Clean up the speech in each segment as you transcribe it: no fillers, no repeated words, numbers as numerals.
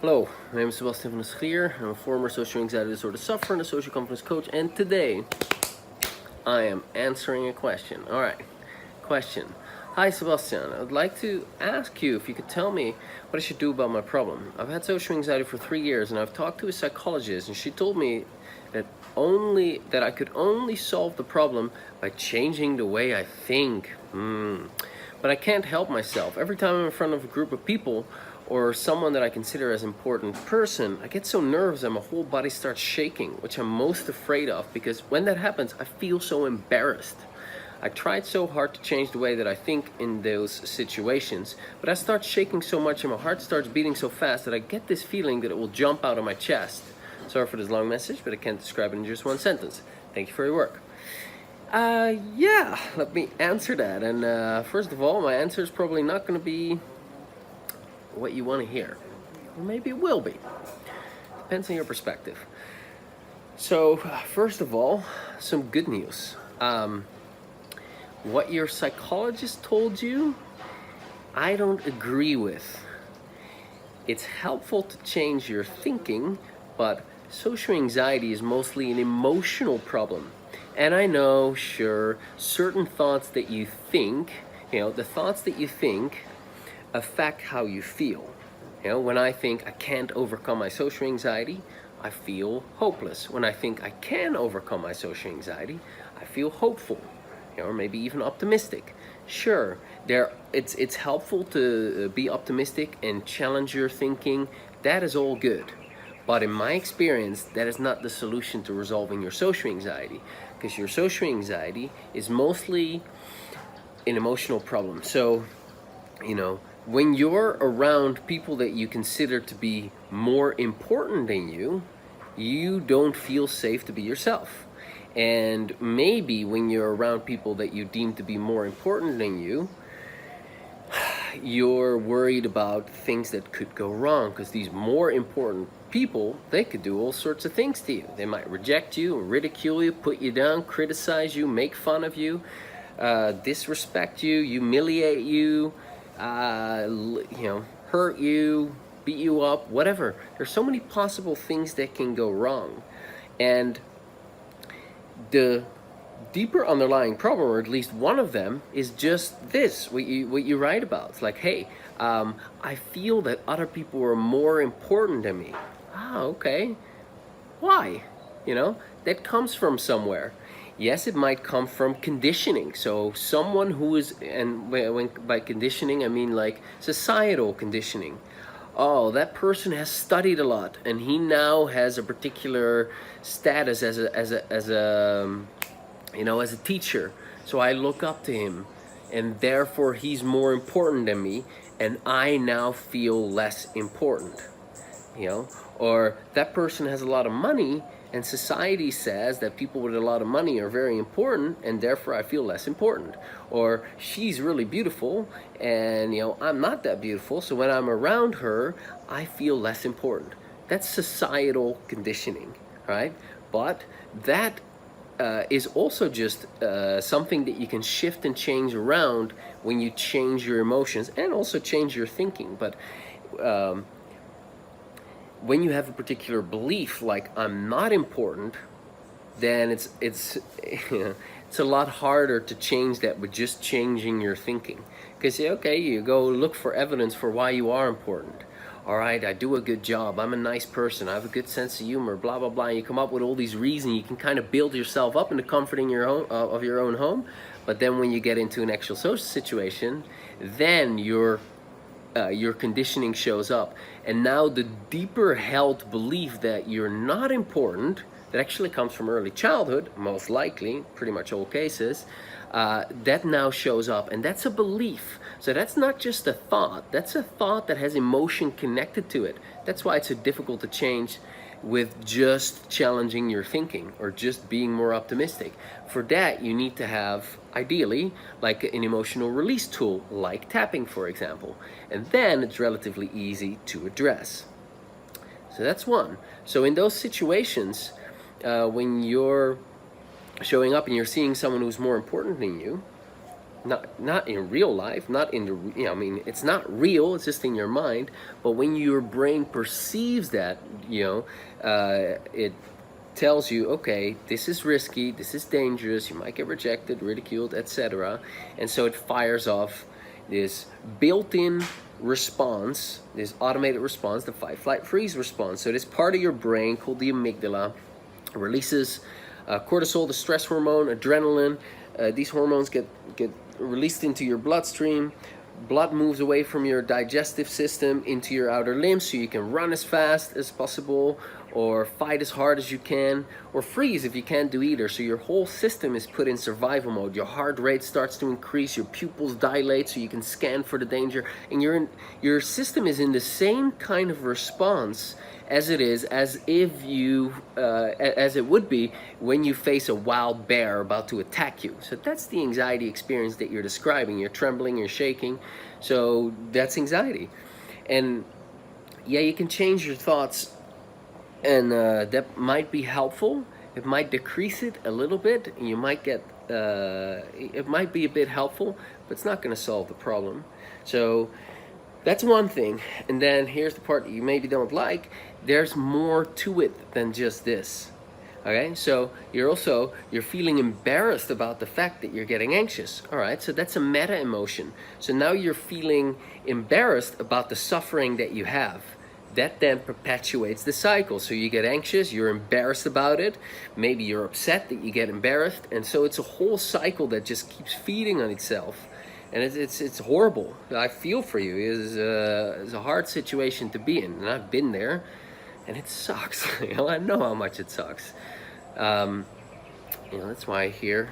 Hello, my name is Sebastian van der Schlier. I'm a former social anxiety disorder sufferer and a social confidence coach, and today I am answering a question. Alright, question. Hi Sebastian, I would like to ask you if you could tell me what I should do about my problem. I've had social anxiety for 3 years and I've talked to a psychologist, and she told me that I could only solve the problem by changing the way I think. But I can't help myself. Every time I'm in front of a group of people or someone that I consider as an important person, I get so nervous and my whole body starts shaking, which I'm most afraid of, because when that happens, I feel so embarrassed. I tried so hard to change the way that I think in those situations, but I start shaking so much and my heart starts beating so fast that I get this feeling that it will jump out of my chest. Sorry for this long message, but I can't describe it in just one sentence. Thank you for your work. Yeah, let me answer that. And first of all, my answer is probably not going to be what you want to hear. Or maybe it will be. Depends on your perspective. So, first of all, some good news. What your psychologist told you, I don't agree with. It's helpful to change your thinking, but social anxiety is mostly an emotional problem. And I know, sure, certain thoughts that you think, the thoughts that you think affect how you feel. When I think I can't overcome my social anxiety, I feel hopeless. When I think I can overcome my social anxiety, I feel hopeful, or maybe even optimistic. Sure, it's helpful to be optimistic and challenge your thinking. That is all good. But in my experience, that is not the solution to resolving your social anxiety, because your social anxiety is mostly an emotional problem. So, when you're around people that you consider to be more important than you don't feel safe to be yourself. And maybe when you're around people that you deem to be more important than you're worried about things that could go wrong, because these more important people, they could do all sorts of things to you. They might reject you, ridicule you, put you down, criticize you, make fun of you, disrespect you, humiliate you, hurt you, beat you up, whatever. There's so many possible things that can go wrong. And the deeper underlying problem, or at least one of them, is just this, what you write about. It's like, hey, I feel that other people are more important than me. Okay. Why? That comes from somewhere. Yes, it might come from conditioning. So someone who is, and by conditioning I mean like societal conditioning. Oh, that person has studied a lot and he now has a particular status as a teacher. So I look up to him, and therefore he's more important than me, and I now feel less important. Or that person has a lot of money, and society says that people with a lot of money are very important, and therefore I feel less important. Or she's really beautiful, and I'm not that beautiful, so when I'm around her, I feel less important. That's societal conditioning, right? But that is also just something that you can shift and change around when you change your emotions and also change your thinking. But when you have a particular belief, like I'm not important, then it's it's a lot harder to change that with just changing your thinking. Because okay, you go look for evidence for why you are important. All right, I do a good job, I'm a nice person, I have a good sense of humor, blah blah blah. And you come up with all these reasons. You can kind of build yourself up in the comfort in your own of your own home. But then when you get into an actual social situation, then your conditioning shows up, and now the deeper held belief that you're not important, that actually comes from early childhood, most likely, pretty much all cases, that now shows up, and that's a belief. So that's not just a thought, that's a thought that has emotion connected to it. That's why it's so difficult to change with just challenging your thinking or just being more optimistic. For that, you need to have, ideally, like an emotional release tool, like tapping, for example. And then it's relatively easy to address. So that's one. So in those situations, when you're showing up and you're seeing someone who's more important than you, not in real life, not in the, I mean, it's not real, it's just in your mind. But when your brain perceives that, it tells you, okay, this is risky, this is dangerous, you might get rejected, ridiculed, etc. And so it fires off this built-in response, this automated response, the fight, flight, freeze response. So this part of your brain called the amygdala releases cortisol, the stress hormone, adrenaline. These hormones get released into your bloodstream. Blood moves away from your digestive system into your outer limbs, so you can run as fast as possible, or fight as hard as you can, or freeze if you can't do either. So your whole system is put in survival mode. Your heart rate starts to increase, your pupils dilate so you can scan for the danger, and your system is in the same kind of response as it is, as if you, as it would be when you face a wild bear about to attack you. So that's the anxiety experience that you're describing. You're trembling, you're shaking. So that's anxiety. And yeah, you can change your thoughts, and that might be helpful. It might decrease it a little bit, and you might get, it might be a bit helpful, but it's not going to solve the problem. So that's one thing. And then here's the part that you maybe don't like. There's more to it than just this. Okay, so you're feeling embarrassed about the fact that you're getting anxious. All right, so that's a meta emotion. So now you're feeling embarrassed about the suffering that you have. That then perpetuates the cycle. So you get anxious, you're embarrassed about it, maybe you're upset that you get embarrassed, and so it's a whole cycle that just keeps feeding on itself. And it's horrible. I feel for you. It's a hard situation to be in, and I've been there, and it sucks. I know how much it sucks. That's why I'm here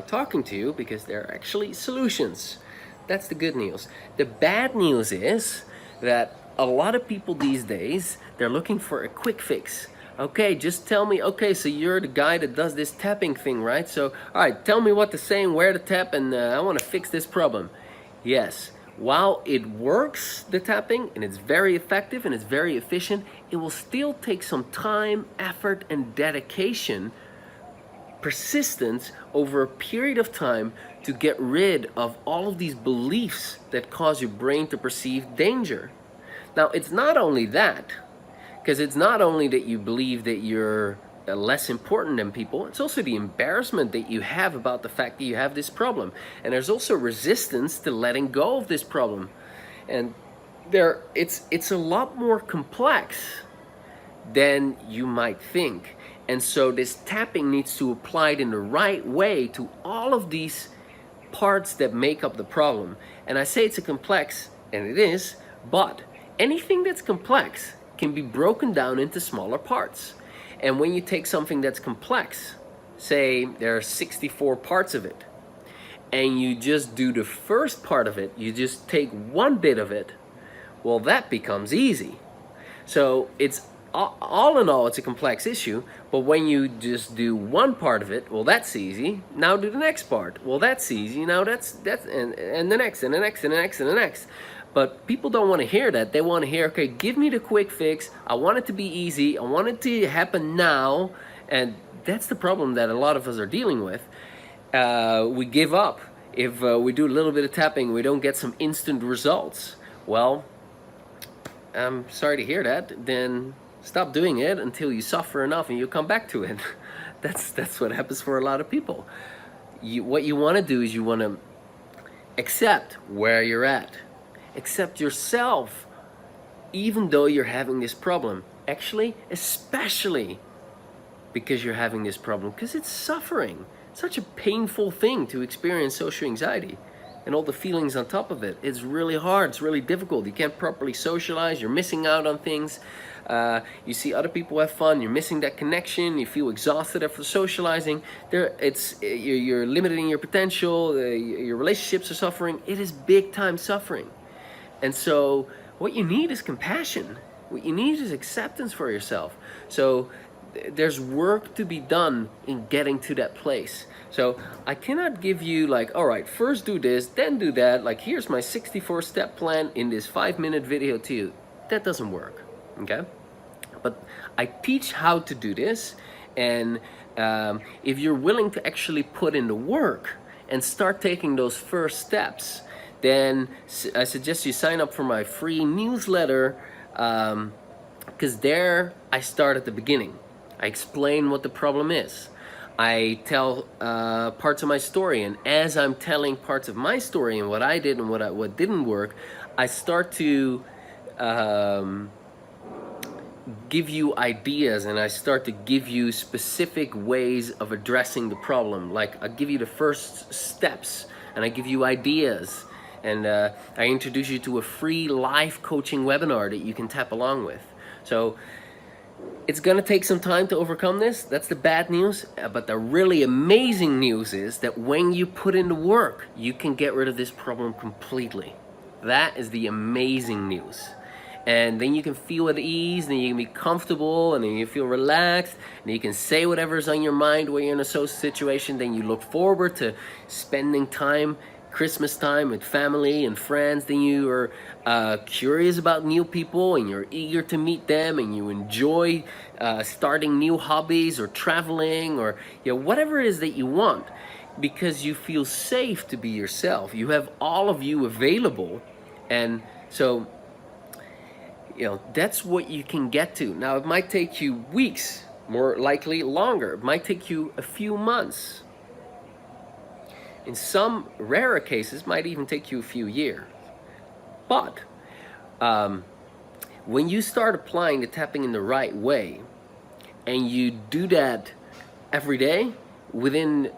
talking to you, because there are actually solutions. That's the good news. The bad news is that a lot of people these days, they're looking for a quick fix. Okay, just tell me, okay, so you're the guy that does this tapping thing, right? So, all right, tell me what to say and where to tap, and I want to fix this problem. Yes, while it works, the tapping, and it's very effective and it's very efficient, it will still take some time, effort, and dedication, persistence over a period of time to get rid of all of these beliefs that cause your brain to perceive danger. Now, it's not only that, because it's not only that you believe that you're less important than people, it's also the embarrassment that you have about the fact that you have this problem. And there's also resistance to letting go of this problem. And it's a lot more complex than you might think. And so this tapping needs to apply it in the right way to all of these parts that make up the problem. And I say it's a complex, and it is, but anything that's complex can be broken down into smaller parts. And when you take something that's complex, say there are 64 parts of it, and you just do the first part of it, you just take one bit of it, well, that becomes easy. So it's all in all, it's a complex issue, but when you just do one part of it, well, that's easy. Now do the next part. Well, that's easy. Now that's and the next and the next and the next and the next. But people don't want to hear that. They want to hear, okay, give me the quick fix. I want it to be easy. I want it to happen now. And that's the problem that a lot of us are dealing with. We give up. If we do a little bit of tapping, we don't get some instant results. Well, I'm sorry to hear that. Then stop doing it until you suffer enough and you come back to it. That's what happens for a lot of people. What you want to do is you want to accept where you're at. Accept yourself, even though you're having this problem. Actually, especially because you're having this problem, because it's suffering. It's such a painful thing to experience social anxiety and all the feelings on top of it. It's really hard, it's really difficult. You can't properly socialize, you're missing out on things. You see other people have fun, you're missing that connection, you feel exhausted after socializing. You're limiting your potential, your relationships are suffering. It is big time suffering. And so what you need is compassion. What you need is acceptance for yourself. So there's work to be done in getting to that place. So I cannot give you like, all right, first do this, then do that. Like, here's my 64-step plan in this 5-minute video to you. That doesn't work, okay? But I teach how to do this. And if you're willing to actually put in the work and start taking those first steps, then I suggest you sign up for my free newsletter, because there I start at the beginning. I explain what the problem is. I tell parts of my story, and as I'm telling parts of my story and what I did and what didn't work, I start to give you ideas, and I start to give you specific ways of addressing the problem. Like, I give you the first steps, and I give you ideas, and I introduce you to a free live coaching webinar that you can tap along with. So it's gonna take some time to overcome this. That's the bad news. But the really amazing news is that when you put in the work, you can get rid of this problem completely. That is the amazing news. And then you can feel at ease, and you can be comfortable, and then you feel relaxed, and you can say whatever's on your mind when you're in a social situation. Then you look forward to spending time, Christmas time, with family and friends. Then you are curious about new people, and you're eager to meet them, and you enjoy starting new hobbies or traveling, or whatever it is that you want, because you feel safe to be yourself. You have all of you available, and so that's what you can get to. Now, it might take you weeks, more likely longer. It might take you a few months. In some rarer cases, it might even take you a few years. But when you start applying the tapping in the right way, and you do that every day, within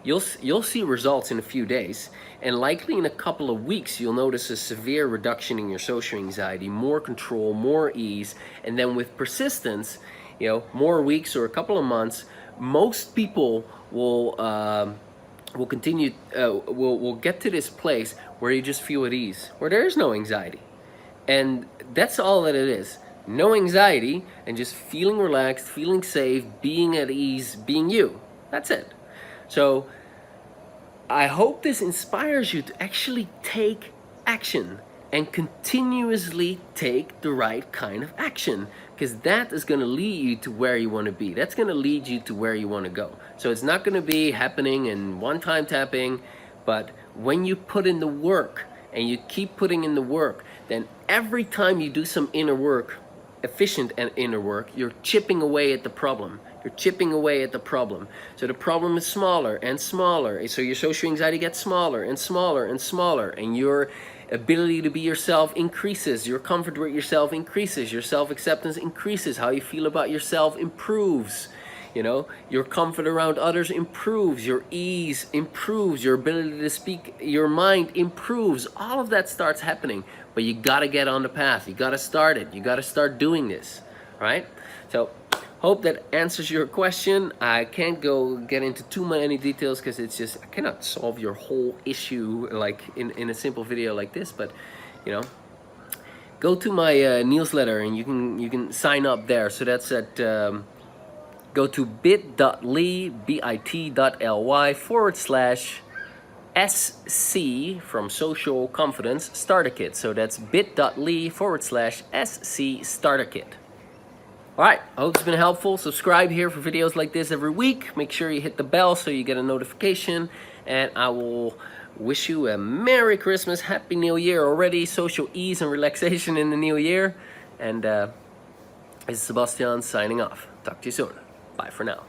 you'll see results in a few days, and likely in a couple of weeks you'll notice a severe reduction in your social anxiety, more control, more ease, and then with persistence, more weeks or a couple of months, most people will continue, will get to this place where you just feel at ease, where there is no anxiety. And that's all that it is. No anxiety, and just feeling relaxed, feeling safe, being at ease, being you. That's it. So I hope this inspires you to actually take action, and continuously take the right kind of action, because that is going to lead you to where you want to be. That's going to lead you to where you want to go. So it's not going to be happening in one-time tapping, but when you put in the work, and you keep putting in the work, then every time you do some inner work, efficient and inner work, you're chipping away at the problem. You're chipping away at the problem. So the problem is smaller and smaller. So your social anxiety gets smaller and smaller and smaller, and your ability to be yourself increases. Your comfort with yourself increases. Your self-acceptance increases. How you feel about yourself improves. Your comfort around others improves. Your ease improves. Your ability to speak your mind improves. All of that starts happening, but you gotta get on the path. You gotta start it. You gotta start doing this, right? So hope that answers your question. I can't get into too many details, because it's just, I cannot solve your whole issue like in a simple video like this. But go to my newsletter, and you can sign up there. So that's at go to bit.ly/SC from Social Confidence Starter Kit. So that's bit.ly/SC Starter Kit. Alright, I hope it's been helpful. Subscribe here for videos like this every week. Make sure you hit the bell so you get a notification. And I will wish you a Merry Christmas, Happy New Year already. Social ease and relaxation in the new year. And this is Sebastian signing off. Talk to you soon. Bye for now.